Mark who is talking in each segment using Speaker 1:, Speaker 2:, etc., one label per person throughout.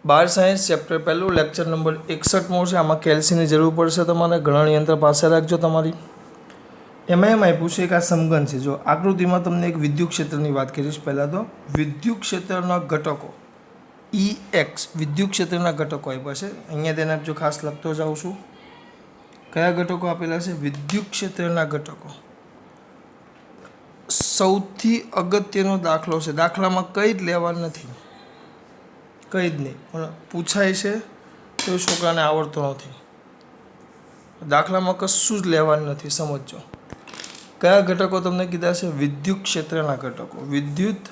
Speaker 1: बार science chapter पहलू lecture number 61 છે। આમાં કેલ્સીની જરૂર પડશે તમારે। ગણન યંત્ર પાસે રાખજો તમારી। એમાં એમ આપ્યું છે કે આ સમઘન છે। જો આકૃતિમાં તમને એક વિદ્યુત ક્ષેત્રની વાત કરીશ। પહેલાં તો વિદ્યુત ક્ષેત્રના ઘટકો EX વિદ્યુત ક્ષેત્રના ઘટકો આપ્યા છે। અહીંયા તેને જો ખાસ લખતો જાઉં છું, કયા ઘટકો આપેલા છે? વિદ્યુત ક્ષેત્રના ઘટકો। સૌથી અગત્યનો દાખલો છે, દાખલામાં કંઈ જ લેવાનું નથી, કંઈ જ નહીં, પણ પૂછાય છે તો એ છોકરાને આવડતો નથી। દાખલામાં કશું જ લેવાનું નથી, સમજો। કયા ઘટકો તમને કીધા છે? વિદ્યુત ક્ષેત્રના ઘટકો। વિદ્યુત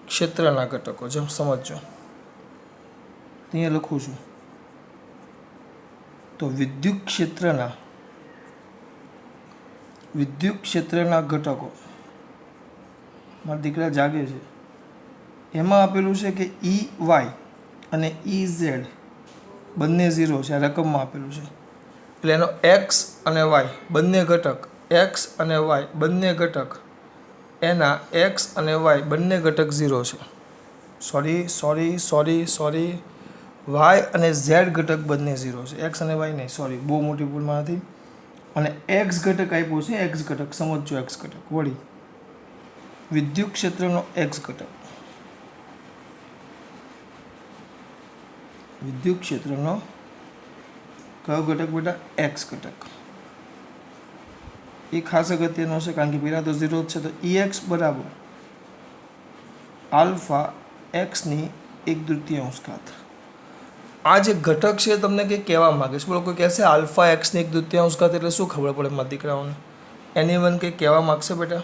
Speaker 1: ક્ષેત્રના ઘટકો જેમ સમજો, અહીંયા લખું છું તો વિદ્યુત ક્ષેત્રના ઘટકો, મારા દીકરા જાગે છે। એમાં આપેલું છે કે EY અને EZ બંને 0 છે, આ રકમમાં આપેલું છે। એટલે એનો X અને Y બંને ઘટક, X અને Y બંને ઘટક, એના X અને Y બંને ઘટક 0 છે। સોરી, Y અને Z ઘટક બંને 0 છે, X અને Y નહીં, સોરી, બહુ મોટી ભૂલમાં નથી। અને X ઘટક આપ્યો છે, X ઘટક સમજો, X ઘટક વળી વિદ્યુત ક્ષેત્રનો X ઘટક, વિદ્યુત ક્ષેત્રનો કયો ઘટક બેટા? X ઘટક। એ ખાસ અગત્યનો છે કારણ કે પેલા તો 0 જ છે, તો EX બરાબર આલ્ફા X ની 1/3 આ જે ઘટક છે તમને કંઈ કહેવા માગે છે? બોલો, કોઈ કહેશે આલ્ફા X ની 1/3 એટલે શું ખબર પડે મારા દીકરાઓને? એનીવન કંઈ કહેવા માગશે બેટા?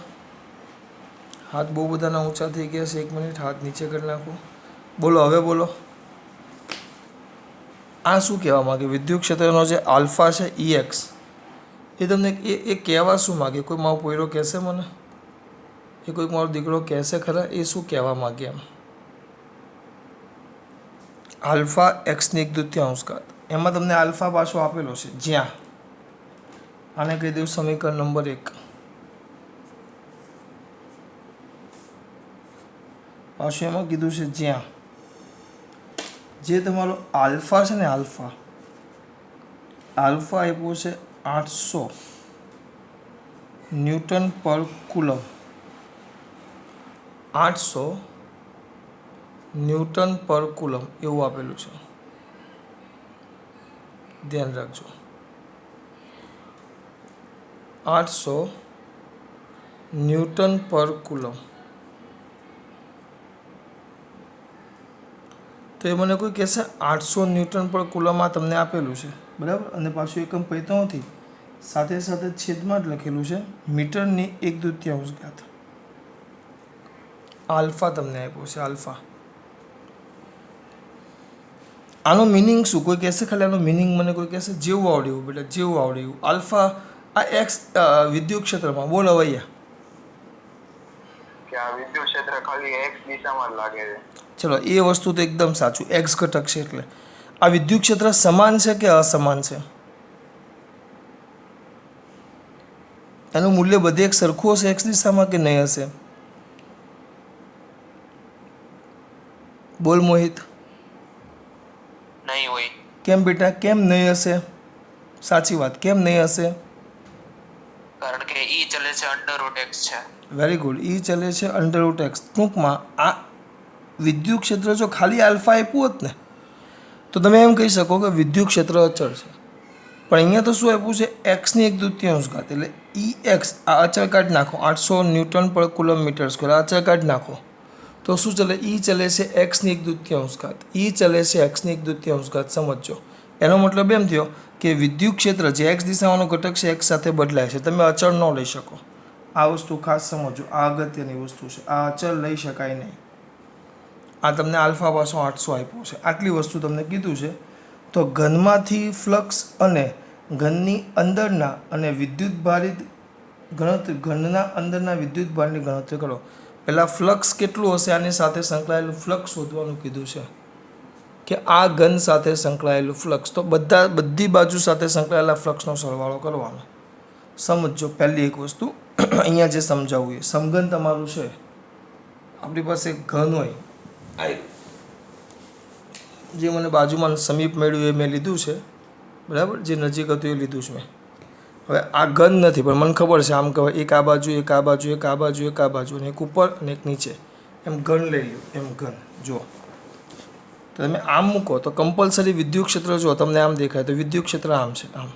Speaker 1: હાથ બહુ બધાના ઊંચા થઈ ગયા છે, 1 મિનિટ હાથ નીચે કરી નાખો। બોલો, હવે બોલો, આ શું કહેવા માગે? વિદ્યુત ક્ષેત્રનો જે આલ્ફા છે EX, એ તમને એ કહેવા શું માગે? કોઈ મારો પોયરો કહેશે મને? એ કોઈ મારો દીકરો કહેશે ખરા એ શું કહેવા માગે? એમ આલ્ફા X ની 1/3 એમાં તમને આલ્ફા પાછો આપેલો છે જ્યાં, આને કહી દઉં સમીકરણ નંબર 1, પાછું એમાં કીધું છે જ્યાં જે તમારો આલ્ફા છે ને, આલ્ફા આપ્યો છે 800 ન્યૂટન પર કુલમ, 800 ન્યૂટન પર કુલમ એવું આપેલું છે, ધ્યાન રાખજો। 800 ન્યૂટન પર કુલમ। તો એ મને કોઈ કહેશે 800 ન્યૂટન પર કુલમમાં તમને આપેલું છે, બરાબર? અને પાછું એકમ પૈતો નથી, સાથે સાથે છેદમાં જ લખેલું છે મીટરની 1/2 આલ્ફા તમને આપ્યો છે, આલ્ફા। આનો મિનિંગ શું? કોઈ કહેશે ખાલી આનો મિનિંગ મને કોઈ કહેશે? જેવું આવડે એવું બેટા, જેવું આવડે એવું। આલ્ફા આ X વિદ્યુત ક્ષેત્રમાં, બોલો અહીંયા
Speaker 2: કે આ વિદ્યુત ક્ષેત્ર ખાલી X દિશામાં જ લાગે છે।
Speaker 1: ચલો, એ વસ્તુ તો એકદમ સાચું, X ઘટક છે એટલે આ વિદ્યુત ક્ષેત્ર સમાન છે કે અસમાન છે? એનું મૂલ્ય બધે એક સરખું હશે X દિશામાં કે નહીં હશે? બોલ મોહિત।
Speaker 2: નહીં હોય।
Speaker 1: કેમ બેટા, કેમ નહીં હશે? સાચી વાત, કેમ નહીં હશે?
Speaker 2: કારણ કે E ચલે છે √x છે।
Speaker 1: વેરી ગુડ, E ચલે છે √x। ટૂંકમાં આ વિદ્યુત ક્ષેત્ર જો ખાલી આલ્ફા આપ્યું હોત ને તો તમે એમ કહી શકો કે વિદ્યુત ક્ષેત્ર અચળ છે, પણ અહીંયા તો શું આપ્યું છે? X ની 1/2 એટલે EX, આ અચળ કાઢી નાખો, 800 ન્યૂટન પર કુલમ મીટર સ્ક્વેર, આ અચળ કાઢી નાખો તો શું ચલે? E ચલે છે X ની 1/2, E ચલે છે X ની 1/2, સમજો। એનો મતલબ એમ થયો કે વિદ્યુત ક્ષેત્ર જે X દિશામાંનો ઘટક છે X સાથે બદલાય છે, તમે અચળ ન લઈ શકો। આ વસ્તુ ખાસ સમજો, આ અગત્યની વસ્તુ છે, આ અચળ લઈ શકાય નહીં। આ તમને આલ્ફા પાછો 800 આપ્યો છે, આટલી વસ્તુ તમને કીધું છે। તો ઘનમાંથી ફ્લક્સ અને ઘનની અંદરના અને વિદ્યુત ભારિત ગણતરી, ઘનના અંદરના વિદ્યુત ભારની ગણતરી કરો। પહેલાં ફ્લક્સ કેટલું હશે આની સાથે સંકળાયેલું ફ્લક્સ શોધવાનું કીધું છે કે આ ઘન સાથે સંકળાયેલું ફ્લક્સ, તો બધી બાજુ સાથે સંકળાયેલા ફ્લક્સનો સરવાળો કરવાનો। સમજો પહેલી એક વસ્તુ અહીંયા જે સમજાવવું એ સમઘન તમારું છે, આપણી પાસે ઘન હોય જે મને બાજુમાં સમીપ મળ્યું એ મેં લીધું છે, બરાબર, જે નજીક હતું એ લીધું છે મેં. હવે આ ઘન નથી, પણ મને ખબર છે આમ કહેવાય એક આ બાજુ, એક આ બાજુ, એક આ બાજુ, એક આ બાજુ, અને એક ઉપર અને એક નીચે, એમ ઘન લઈ લ્યો, એમ ઘન. જો તો તમે આમ મૂકો તો કમ્પલસરી વિદ્યુત ક્ષેત્ર જો તમને આમ દેખાય તો વિદ્યુત ક્ષેત્ર આમ છે, આમ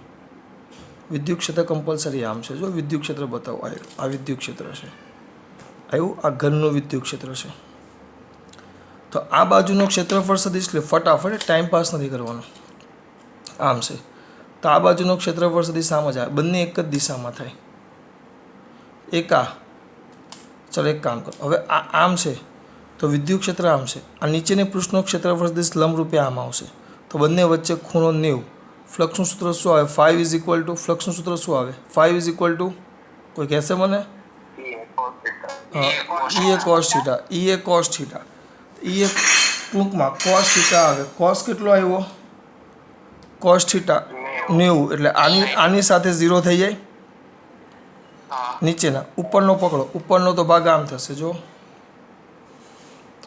Speaker 1: વિદ્યુત ક્ષેત્ર કમ્પલસરી આમ છે. જો વિદ્યુત ક્ષેત્ર બતાવો, આ વિદ્યુત ક્ષેત્ર છે, આવ્યું, આ ઘનનું વિદ્યુત ક્ષેત્ર છે. તો આ બાજુનો ક્ષેત્રફળ સદિશ લે, ફટાફટ, ટાઈમ પાસ નથી કરવાનો. આમ છે તો આ બાજુનો ક્ષેત્રફળ સદિશ આમ જ આવે, બંને એક જ દિશામાં થાય. એક આ, ચાલો એક કામ કરો, હવે આ આમ છે તો વિદ્યુત ક્ષેત્ર આમ છે, આ નીચેની પૃષ્ઠનો ક્ષેત્રફળ સદિશ લંબરૂપે આમ આવશે, તો બંને વચ્ચે ખૂણો 90. ફ્લક્સનું સૂત્ર શું આવે? ફ્લક્સનું સૂત્ર શું આવે? 5 કોઈ કહેશે મને? ઈ એ કોસ થીટા, ઈ એ કોસ થીટા, ઈ એ ટૂંકમાં કોસ થીટા આવે. કોસ કેટલો આવ્યો? કોસ થીટા 90, એટલે આની સાથે 0 થઈ જાય. નીચેના ઉપરનો પકડો, ઉપરનો તો ભાગ આમ થશે, જો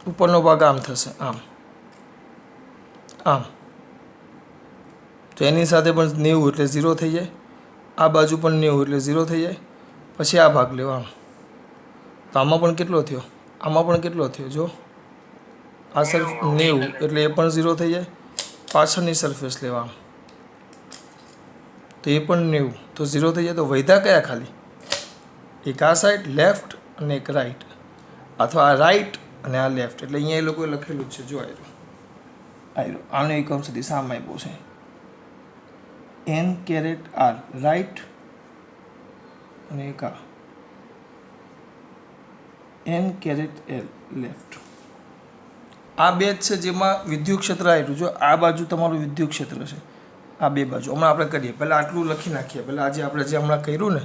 Speaker 1: ઉપરનો ભાગ આમ થશે, આમ આમ, તો એની સાથે પણ 90 એટલે 0 થઈ જાય. આ બાજુ પણ 90 એટલે 0 થઈ જાય. પછી આ ભાગ લેવો આમ, તો આમાં પણ કેટલો થયો? આમાં પણ કેટલો થયો? જો આ સરફ 90 એટલે એ પણ 0 થઈ જાય. પાછળની સરફેસ લેવા આમ, તો એ પણ 90, તો 0 થઈ જાય. તો વૈધા કયા ખાલી? એક આ સાઈડ લેફ્ટ અને એક રાઈટ, અથવા આ રાઈટ અને આ લેફ્ટ. એટલે અહીંયા એ લોકોએ લખેલું જ છે, જો આયરો આનો એકમ સદિશ આમ આપ્યો છે, n કેરેટ r રાઈટ અને એક આ n કેરેટ l લેફ્ટ. આ બે જ છે જેમાં વિદ્યુત ક્ષેત્ર આવેલું. જો આ બાજુ તમારું વિદ્યુત ક્ષેત્ર છે, આ બે બાજુ. હમણાં આપણે કરીએ, પહેલાં આટલું લખી નાખીએ. પહેલાં આજે આપણે જે હમણાં કર્યું ને,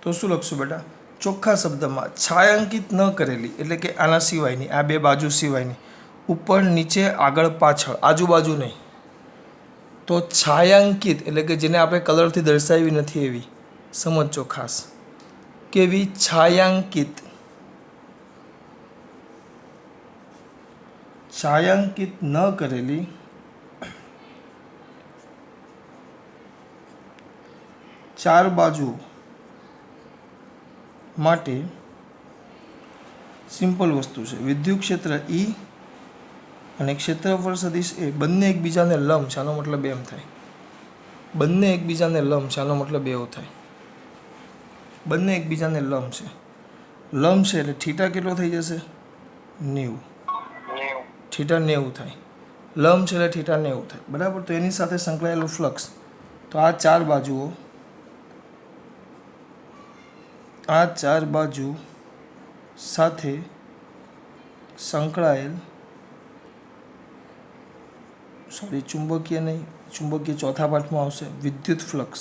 Speaker 1: તો શું લખશું બેટા? ચોખ્ખા શબ્દમાં છાयांકિત ન કરેલી, એટલે કે આના સિવાયની, આ બે બાજુ સિવાયની, ઉપર નીચે આગળ પાછળ, આજુબાજુ નહીં, તો છાयांકિત એટલે કે જેને આપણે કલરથી દર્શાવી નથી એવી. સમજજો ખાસ, કેવી? છાयांકિત. છાयांકિત ન કરેલી ચાર બાજુ માટે સિમ્પલ વસ્તુ છે. વિદ્યુત ક્ષેત્ર E અને ક્ષેત્રફળ સદિશ એ બંને એકબીજાને લંબ છે. આનો મતલબ એમ થાય, બંને એકબીજાને લંબ છે. આનો મતલબ એવો થાય, બંને એકબીજાને લંબ છે. લંબ છે એટલે થીટા કેટલો થઈ જશે? 90. થીટા 90 થાય. લંબ છે એટલે થીટા 90 થાય, બરાબર. તો એની સાથે સંકળાયેલું ફ્લક્સ, તો આ ચાર બાજુઓ, આ ચાર બાજુ સાથે સંકળાયેલ, ચુંબકીય નહીં, ચુંબકીય ચોથા પાઠમાં આવશે, વિદ્યુત ફ્લક્સ.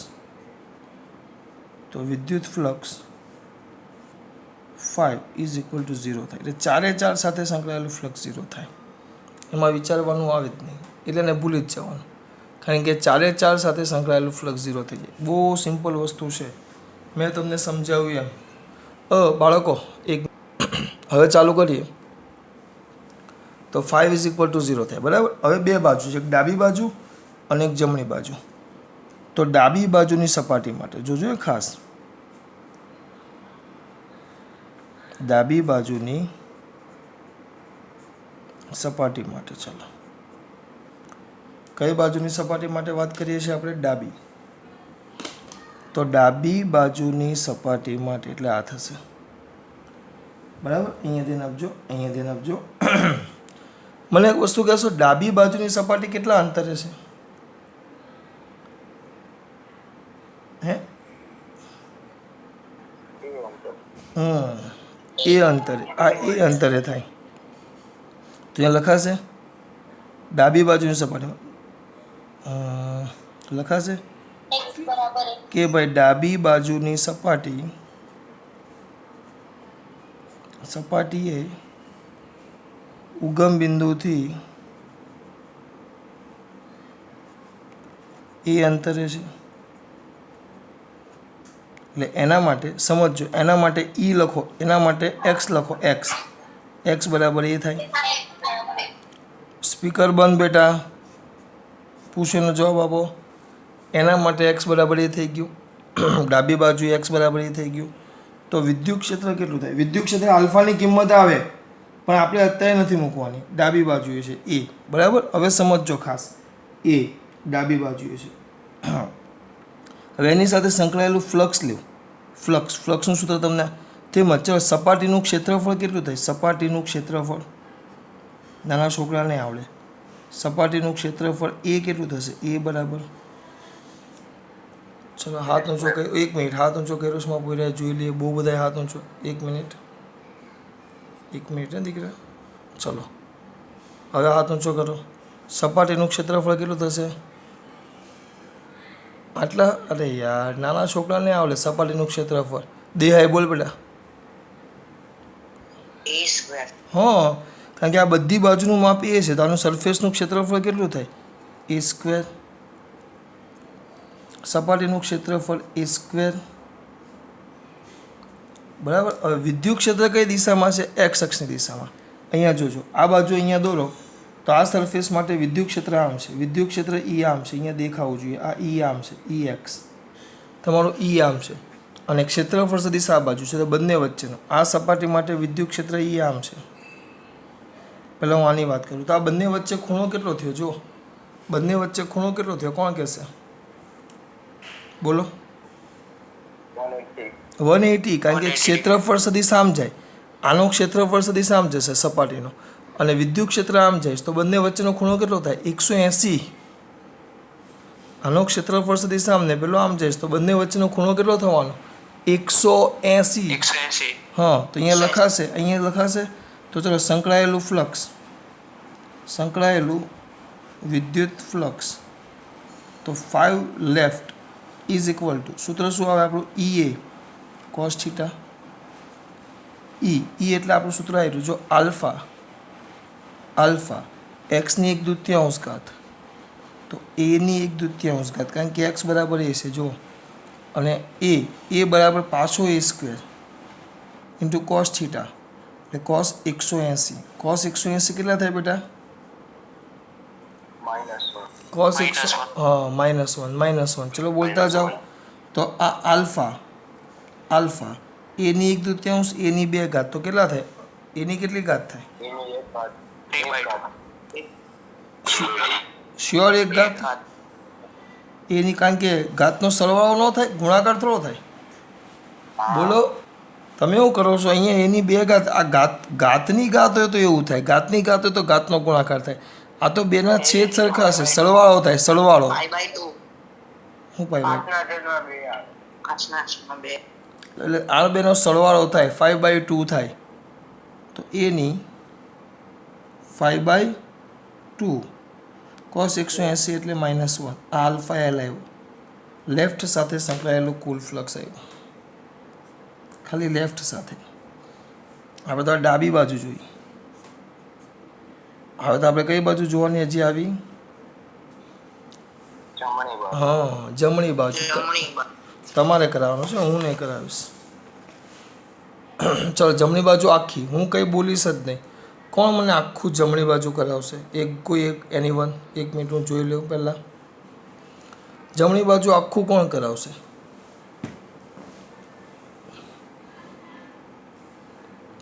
Speaker 1: તો વિદ્યુત ફ્લક્સ 5 = 0 થાય. એટલે ચારે ચાર સાથે સંકળાયેલું ફ્લક્સ 0 થાય. એમાં વિચારવાનું આવે જ નહીં, એટલે એને ભૂલી જ જવાનું, કારણ કે ચારે ચાર સાથે સંકળાયેલું ફ્લક્સ 0 થઈ જાય. બહુ સિમ્પલ વસ્તુ છે, મેં તમને સમજાવ્યું એમ. બાળકો એક હવે ચાલુ કરીએ. તો 5 = 0 થાય, બરાબર. હવે બે બાજુ છે, એક ડાબી બાજુ અને એક જમણી બાજુ. તો ડાબી બાજુની સપાટી માટે જોજો ખાસ, ડાબી બાજુની સપાટી માટે, ચાલો કઈ બાજુની સપાટી માટે વાત કરીએ છીએ આપણે? ડાબી. તો ડાબી બાજુની સપાટી માટે એટલે આ થશે, બરાબર. અહીંયા ધ્યાન આપજો, અહીંયા ધ્યાન આપજો. મને એક વસ્તુ કહેશો, ડાબી બાજુની સપાટી કેટલા અંતરે છે? હે? એ અંતરે, આ એ અંતરે થાય. તો અહીંયા લખાશે ડાબી બાજુની સપાટી, લખાશે કે ભાઈ ડાબી બાજુની સપાટી એ ઉગમ બિંદુથી એ અંતરે છે. એટલે એના માટે સમજો, એના માટે E લખો, એના માટે X લખો, X બરાબર એ થાય. સ્પીકર બંધ બેટા, પૂછેનો જવાબ આપો. એના માટે એક્સ બરાબર એ થઈ ગયું, ડાબી બાજુ એક્સ બરાબર એ થઈ ગયું. તો વિદ્યુત ક્ષેત્ર કેટલું થાય? વિદ્યુત ક્ષેત્ર આલ્ફાની કિંમત આવે પણ આપણે અત્યારે નથી મૂકવાની, ડાબી બાજુએ છે એ, બરાબર. હવે સમજજો ખાસ, એ ડાબી બાજુએ છે. હવે એની સાથે સંકળાયેલું ફ્લક્સ લ્યો. ફ્લક્સનું સૂત્ર તમને તેમજ ચલો સપાટીનું ક્ષેત્રફળ કેટલું થાય? સપાટીનું ક્ષેત્રફળ નાના છોકરાને આવડે. સપાટીનું ક્ષેત્રફળ એ કેટલું થશે? એ બરાબર, ચલો હાથ ઊંચો કર્યો, 1 મિનિટ, હાથ ઊંચો કર્યો છે માં પૂરા જોઈ લઈએ. બહુ બધા હાથ ઊંચો, 1 મિનિટ ને દીકરા. ચલો હવે હાથ ઊંચો કરો. સપાટીનું ક્ષેત્રફળ કેટલું થશે? આટલા? અરે યાર, નાના છોકરાને આવડે સપાટીનું ક્ષેત્રફળ. દેહાય બોલ બેટા. હા, કારણ કે આ બધી બાજુનું માપ એ છે, તો આનું સરફેસનું ક્ષેત્રફળ કેટલું થાય? એ સ્ક્વેર. સપાટીનું ક્ષેત્રફળ એ સ્ક્વેર, બરાબર. હવે વિદ્યુત ક્ષેત્ર કઈ દિશામાં છે? એક્સ અક્ષની દિશામાં. અહીંયા જોજો, આ બાજુ અહીંયા દોરો તો આ સરફેસ માટે વિદ્યુત ક્ષેત્ર આમ છે, વિદ્યુત ક્ષેત્ર ઈ આમ છે, અહીંયા દેખાવું જોઈએ. આ ઈ આમ છે, ઈ એક્સ તમારું ઈ આમ છે, અને ક્ષેત્રફળ સદિશ આ બાજુ છે, તો બંને વચ્ચેનો આ સપાટી માટે વિદ્યુત ક્ષેત્ર ઈ આમ છે. પહેલાં હું આની વાત કરું તો આ બંને વચ્ચે ખૂણો કેટલો થયો? જો બંને વચ્ચે ખૂણો કેટલો થયો? કોણ કહેશે? બોલો. 180, કારણ કે ક્ષેત્રફળ સદિશ આમ જાય, આનો ક્ષેત્રફળ સદિશ આમ જશે સપાટીનો, અને વિદ્યુત ક્ષેત્ર આમ જાય તો બંને વચ્ચેનો ખૂણો કેટલો થાય? 180. આનો ક્ષેત્રફળ સદિશ આમ ને પેલો આમ જાય તો બંને વચ્ચેનો ખૂણો કેટલો થવાનો? 180. હા, તો અહીંયા લખાશે. તો ચલો સંકળાયેલું ફ્લક્સ, સંકળાયેલું વિદ્યુત ફ્લક્સ, તો 5 લેફ્ટ ઇઝ ઇક્વલ ટુ, સૂત્ર શું આવે આપણું? ઈ એ કોસ થીટા. ઈ એટલે આપણું સૂત્ર આવ્યું જો આલ્ફા એક્સની 1/2 ઘાત, તો એની 1/2 ઘાત, કારણ કે એક્સ બરાબર એ છે જો, અને એ બરાબર પાછો એ સ્ક્વેર ઇન્ટુ કોસ થીટા, એટલે કોસ 180. કોસ 180 કેટલા થાય બેટા? કોસ -1. ચલો બોલતા જાઓ. તો આ આલ્ફા એની 1/2, એની 2 ઘાત, તો કેટલા થાય? એની કેટલી ઘાત થાય? શ્યોર 1 ઘાત. એની, કારણ કે ઘાતનો સરવાળો ન થાય, ગુણાકાર થોડો થાય. બોલો તમે એવું કરો છો? અહીંયા એની 2 ઘાત, આ ઘાતની ઘાત હોય તો એવું થાય, ઘાતની ઘાત હોય તો ઘાતનો ગુણાકાર થાય. આ તો બેના છેદ સરખા છે, સરવાળો થાય, સરવાળો. શું પાઈ એટલે આ બેનો સરવાળો થાય, 5/2 થાય, તો એની 5/2 કોસ 180 એટલે -1. આ આલ્ફા એલ આવ્યું, લેફ્ટ સાથે સંકળાયેલું કુલ ફ્લક્સ આવ્યું, ખાલી લેફ્ટ સાથે. હવે તો ડાબી બાજુ જોઈએ. હવે તો આપણે કઈ બાજુ જોવાની હજી આવી? હા, જમણી બાજુ. તમારે કરાવવાનું છે, હું નહીં કરાવીશ. ચલો જમણી બાજુ આખી, હું કંઈ બોલીશ જ નહીં. કોણ મને આખું જમણી બાજુ કરાવશે? કોઈ એક એનીવન? 1 મિનિટ હું જોઈ લઉં પહેલાં. જમણી બાજુ આખું કોણ કરાવશે?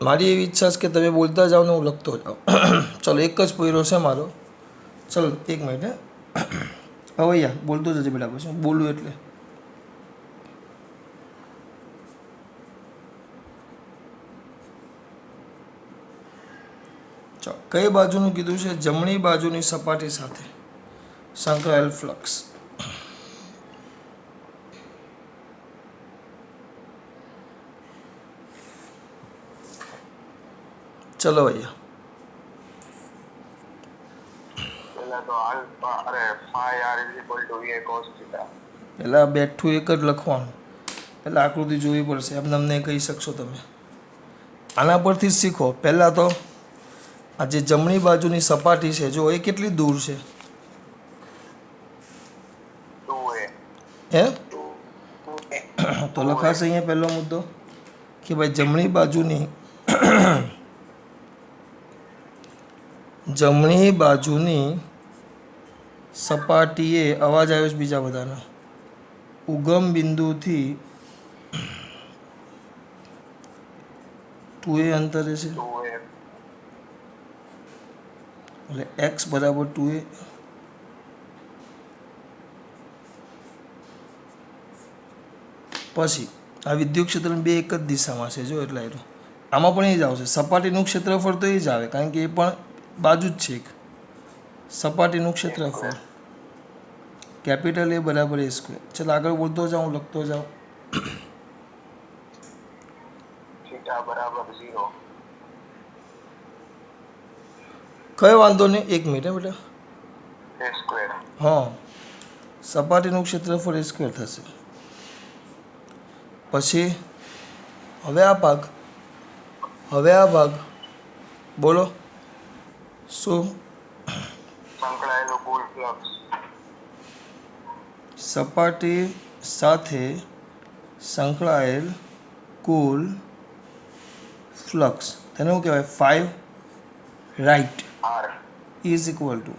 Speaker 1: મારી એવી ઈચ્છા છે કે તમે બોલતા જાઓ ને હું લખતો જાઉં. ચલો એક જ પોયરો છે મારો. ચલો 1 મિનિટ. હવે યાર બોલતો જજે બેટા, પછી બોલું એટલે. ચાલો, કઈ બાજુનું કીધું છે? જમણી બાજુની સપાટી સાથે સંકળાયેલ ફ્લક્સ. ચલો ભૈયા, પહેલાં બેઠું એક જ લખવાનું, પહેલાં આકૃતિ જોવી પડશે, એમને અમને કહી શકશો તમે. આના પરથી જ શીખો. પહેલાં તો આ જે જમણી બાજુની સપાટી છે જો, એ કેટલી દૂર છે? હે તો લખાશે અહીંયા પહેલો મુદ્દો કે ભાઈ જમણી બાજુની જમણી બાજુની સપાટીએ અવાજ આવ્યો છે બીજા બધાનો ઉગમ બિંદુથી 2a અંતરે છે એટલે x બરાબર 2a. પછી આ વિદ્યુત ક્ષેત્ર બે એક જ દિશામાં છે જો એટલે આવ્યું આમાં પણ એ જ આવશે સપાટીનું ક્ષેત્રફળ તો એ જ આવે કારણ કે એ પણ બાજુ જ છે એક સપાટીનું ક્ષેત્રફળ કેપિટલ એ બરાબર a સ્ક્વેર. ચાલો આગળ બોલતો જાઉં લખતો જાઉં.
Speaker 3: થીટા બરાબર 0
Speaker 1: કયો વાંધો નહીં એક મિનિટ હે બેટા.
Speaker 3: a સ્ક્વેર
Speaker 1: હા સપાટીનું ક્ષેત્રફળ એ સ્ક્વેર થશે. પછી હવે આ ભાગ બોલો શું
Speaker 3: સંકળાયેલો કુલ ફ્લક્સ
Speaker 1: સપાટી સાથે સંકળાયેલ કુલ ફ્લક્સ તેને શું કહેવાય 5 right
Speaker 3: r
Speaker 1: is equal two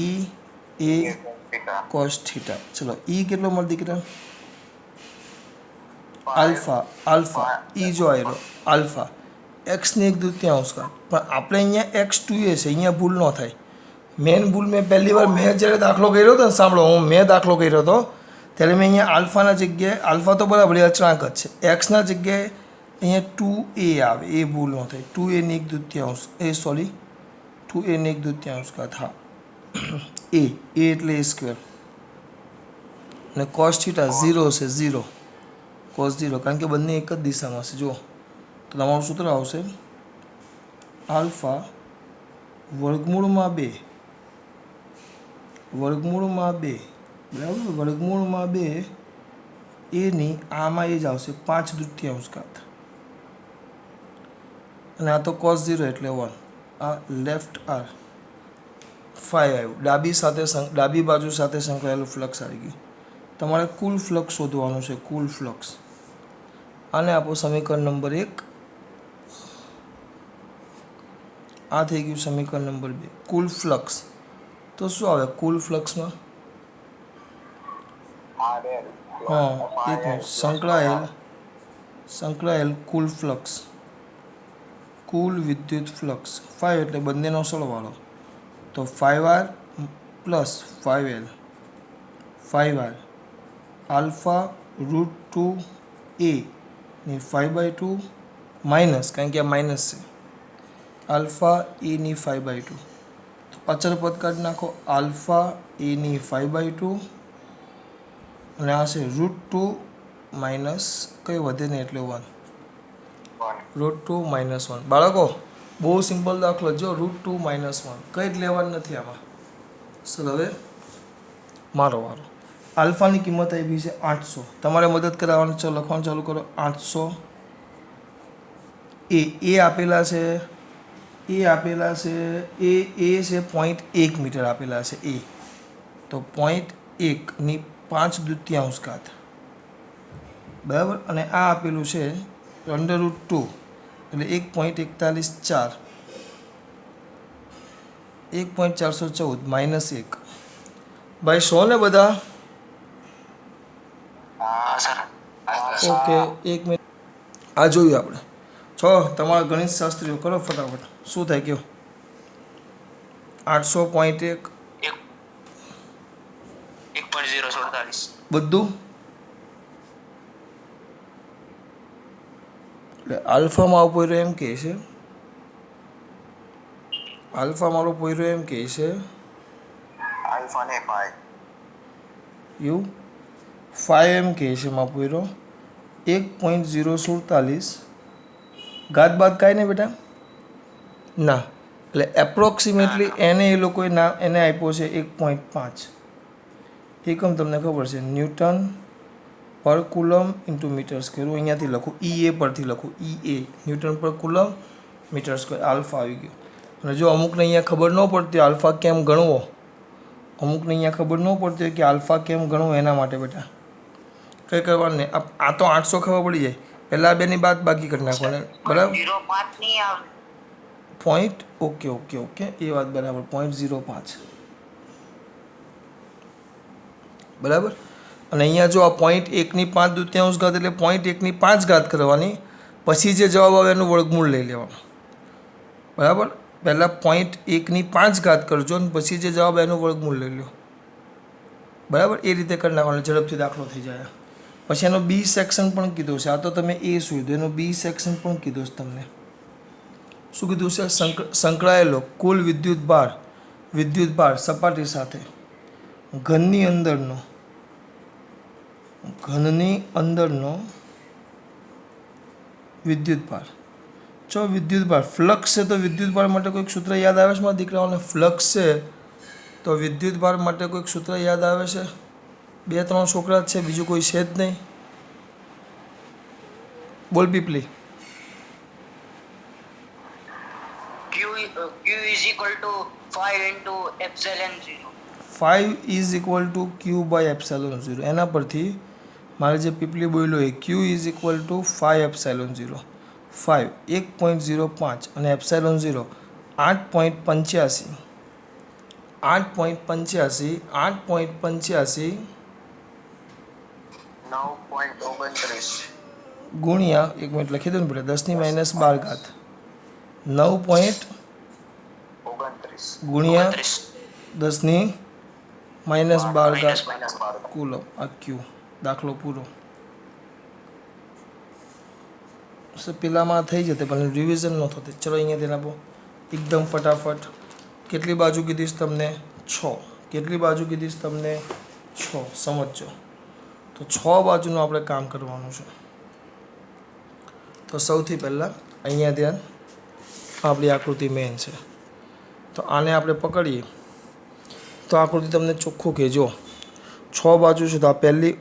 Speaker 1: E A
Speaker 3: theta
Speaker 1: cos theta. ચલો E કેટલો મળે દીકરા આલ્ફા E જો આવ્યો આલ્ફા એક્સની એક દૂતીયાંશ કાઢ પણ આપણે અહીંયા x2a છે અહીંયા ભૂલ ન થાય. મેન ભૂલ મેં પહેલી વાર મેં જ્યારે દાખલો કર્યો હતો ને સાંભળો મેં દાખલો કર્યો હતો ત્યારે મેં અહીંયા આલ્ફાના જગ્યાએ આલ્ફા તો બરાબર એ અચળાંક જ છે એક્સના જગ્યાએ અહીંયા 2a આવે એ ભૂલ ન થાય 2a ની એક દૂતીયાંશ 2a ની એક દૂતીયાંશ કાઢ હા એ એટલે a સ્ક્વેર અને કોસ થીટા 0 છે 0 કોસ 0 કારણ કે બંને એક જ દિશામાં છે જુઓ તો તમારું સૂત્ર આવશે આલ્ફા વર્ગમૂળમાં 2 બરાબર વર્ગમૂળમાં 2 એની આમાં એ જ આવશે 5 દૂતીયાંશ ઘાત અને આ તો કોસ 0 એટલે 1 આ લેફ્ટ આર 5 આવ્યું ડાબી બાજુ સાથે સંકળાયેલું ફ્લક્સ આવી ગયું. તમારે કુલ ફ્લક્સ શોધવાનું છે કુલ ફ્લક્સ. આને આપો સમીકરણ નંબર 1 આ થઈ ગયું સમીકરણ નંબર 2 કુલ ફ્લક્સ તો શું આવે કુલ ફ્લક્સમાં
Speaker 3: r l
Speaker 1: હા એક મિનિટ સંકળાયેલ કુલ ફ્લક્સ કુલ વિદ્યુત ફ્લક્સ 5 એટલે બંનેનો સરવાળો તો 5r plus 5l 5r alpha √2a ની 5/2 માઇનસ કારણ કે આ માઇનસ છે આલ્ફા એ ની 5/2 તો અચળ પદ કાઢી નાખો આલ્ફા એ ની 5/2 અને આ છે √2 માઇનસ કંઈ વધે નહીં એટલે 1 √2 માઇનસ 1. બાળકો બહુ સિમ્પલ દાખલો જો √2 માઇનસ 1 કંઈ જ લેવાનું નથી આમાં. સર હવે મારો વારો આલ્ફાની કિંમત આવી છે 800 તમારે મદદ કરાવવાની છે લખવાનું ચાલુ કરો 800 એ આપેલા છે એ છે 0.1 મીટર આપેલા છે એ તો 0.1 ની 5 દૂતીયાંશ ઘાત બરાબર અને આ આપેલું છે √2 એટલે 1.414 -1 ભાઈ 100 ને બધા
Speaker 2: હા સર
Speaker 1: ઓકે 1 મિનિટ આ જોયું આપણે તમારા ગણિત શાસ્ત્રીઓ કરો ફટાફટ શું થાય કયો 800.1
Speaker 2: 1.047
Speaker 1: બધું એટલે આલ્ફામાં આવું પોયરો એમ કહે છે આલ્ફા મારો પોયરો એમ કહે છે
Speaker 3: આલ્ફા ને 5
Speaker 1: યુ 5 એમ કહે છે માં પોયરો 1.047 ઘાત બાદ કાંઈ નહીં બેટા ના એટલે એપ્રોક્સિમેટલી એને એ લોકોએ એને આપ્યો છે 1.5 એકમ તમને ખબર છે ન્યૂટન પર કુલમ ઇન્ટુ મીટર સ્ક્વેર હું અહીંયાથી લખું એ પરથી લખું એ ન્યૂટન પર કુલમ મીટર સ્ક્વેર આલ્ફા આવી ગયો અને જો અમુકને અહીંયા ખબર ન પડતી હોય આલ્ફા કેમ ગણવો અમુકને અહીંયા ખબર ન પડતી હોય કે આલ્ફા કેમ ગણવો એના માટે બેટા કંઈ કરવાનું નહીં આ તો 800 ખબર પડી જાય પહેલાં બેની બાદ બાકી કરી નાખવાના બરાબર પોઈન્ટ ઓકે ઓકે ઓકે એ વાત બરાબર 0.05 બરાબર. અને અહીંયા જો આ 0.1/5 ઘાત એટલે 0.1/5 ઘાત કરવાની, પછી જે જવાબ આવે એનું વર્ગમૂળ લઈ લેવાનું. બરાબર. પહેલાં 0.1/5 ઘાત કરજો અને પછી જે જવાબ એનું વર્ગમૂળ લઈ લો. બરાબર. એ રીતે કરી નાખવાનું, ઝડપથી દાખલો થઈ જાય. પછી એનો બી સેક્શન પણ કીધું છે. આ તો તમે એ શોધ્યું, એનું બી સેક્શન પણ કીધું છે તમને. શું કીધું છે? સંકળાયેલો કુલ વિદ્યુત ભાર સપાટી સાથે ઘનની અંદરનો વિદ્યુત ભાર. જો વિદ્યુત ભાર ફ્લક્સ છે તો વિદ્યુત ભાર માટે કોઈક સૂત્ર યાદ આવે છે મારા દીકરાઓને? ફ્લક્સ છે તો વિદ્યુત ભાર માટે કોઈક સૂત્ર યાદ આવે છે? 2-3 છોકરા જ છે, બીજું કોઈ છે જ નહીં. બોલ પીપલી.
Speaker 4: Q is equal to 5 into epsilon 0.
Speaker 1: 5 is equal to Q by epsilon 0. એના પરથી મારે જે પીપલી બોલ્યો એ Q is equal to 5 epsilon 0. 5 1.05 અને એપ્સાઇલોન 0 8.85
Speaker 3: 9.29
Speaker 1: ગુણ્યા 1 મિનિટ લખી દો ને બેટા 10⁻12 ઘાત 9.
Speaker 3: 29
Speaker 1: ગુણ્યા 10⁻12 ઘાત
Speaker 3: -12
Speaker 1: કુલમ. આ ક્યુ દાખલો પૂરો. પેલામાં થઈ જતે પણ રિવિઝન ન થતે. ચલો અહીંયા તેના બહુ એકદમ ફટાફટ. કેટલી બાજુ કીધીશ તમને? 6. કેટલી બાજુ કીધીશ તમને? 6. સમજજો. તો 6 બાજુનું આપણે કામ કરવાનું છે. તો સૌથી પહેલાં અહીંયા ધ્યાન, આપણી આકૃતિ મેઇન છે. તો આને આપણે પકડીએ તો આકૃતિ તમને ચોખ્ખું કહેજો. 6 બાજુ છે તો આ પહેલી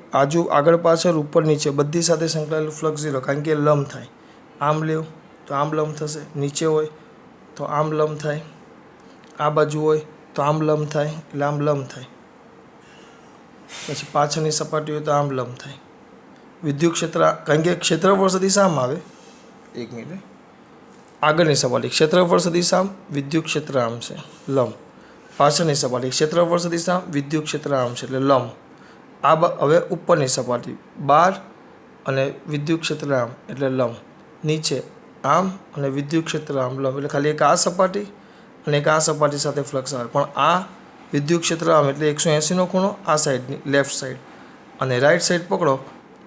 Speaker 1: આગળ પાછળ ઉપર નીચે બધી સાથે સંકળાયેલું ફ્લક્સ 0, કારણ કે લંબ થાય. આમ લેવું તો આમ લંબ થશે, નીચે હોય તો આમ લંબ થાય, આ બાજુ હોય તો આમ લંબ થાય, એટલે આમ લંબ થાય. પછી પાછળની સપાટી હોય તો આમ લંબ થાય. વિદ્યુત ક્ષેત્ર, કારણ કે ક્ષેત્રફળ સદિશ આમ આવે. 1 મિનિટ. આગળની સપાટી ક્ષેત્રફળ સદિશ આમ, વિદ્યુત ક્ષેત્ર આમ છે લંબ. પાછળની સપાટી ક્ષેત્રફળ સદિશ આમ, વિદ્યુત ક્ષેત્ર આમ છે એટલે લંબ. હવે ઉપરની સપાટી 12 અને વિદ્યુત ક્ષેત્ર આમ એટલે લંબ. નીચે આમ અને વિદ્યુત ક્ષેત્ર આમ લંબ, એટલે ખાલી એક આ સપાટી અને એક આ સપાટી સાથે ફ્લક્સ આવે. પણ આ વિદ્યુત ક્ષેત્ર આમ એટલે 180નો ખૂણો આ સાઈડની લેફ્ટ સાઈડ, અને રાઈટ સાઈડ પકડો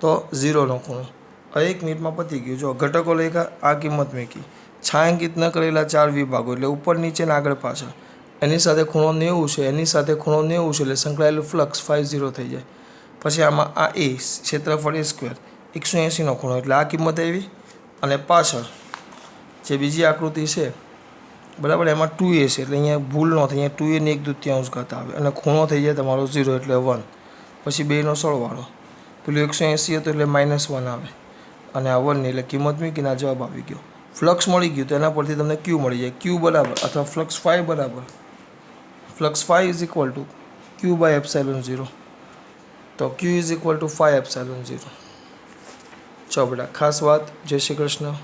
Speaker 1: તો 0નો ખૂણો. હવે 1 મિનિટમાં પતી ગયું. જો ઘટકો લખ્યા, આ કિંમત મૂકી, છાંયાંકિત ન કરેલા 4 વિભાગો એટલે ઉપર નીચે ને આગળ પાછળ. એની સાથે ખૂણો 90 છે, એની સાથે ખૂણો 90 છે, એટલે સંકળાયેલું ફ્લક્સ 50 થઈ જાય. પછી આમાં આ એ ક્ષેત્રફળ A² 180નો ખૂણો એટલે આ કિંમત આવી. અને પાછળ જે બીજી આકૃતિ છે બરાબર, એમાં 2a છે એટલે અહીંયા ભૂલ ન થાય, અહીંયા 2a ની 1/2 ઘાત આવે અને ખૂણો થઈ જાય તમારો 0 એટલે 1. પછી 2નો સરવાળો, પેલું 180 હતું એટલે -1 આવે અને આ 1 ની એટલે કિંમત મૂકીને આ જવાબ આવી ગયો. ફ્લક્સ મળી ગયું તો એના પરથી તમને ક્યુ મળી જાય. ક્યુ બરાબર અથવા ફ્લક્સ 5 બરાબર flux 5 is equal to Q by epsilon 0. તો Q is equal to 5 epsilon 0. ચલો બેટા, ખાસ વાત. જય શ્રી કૃષ્ણ.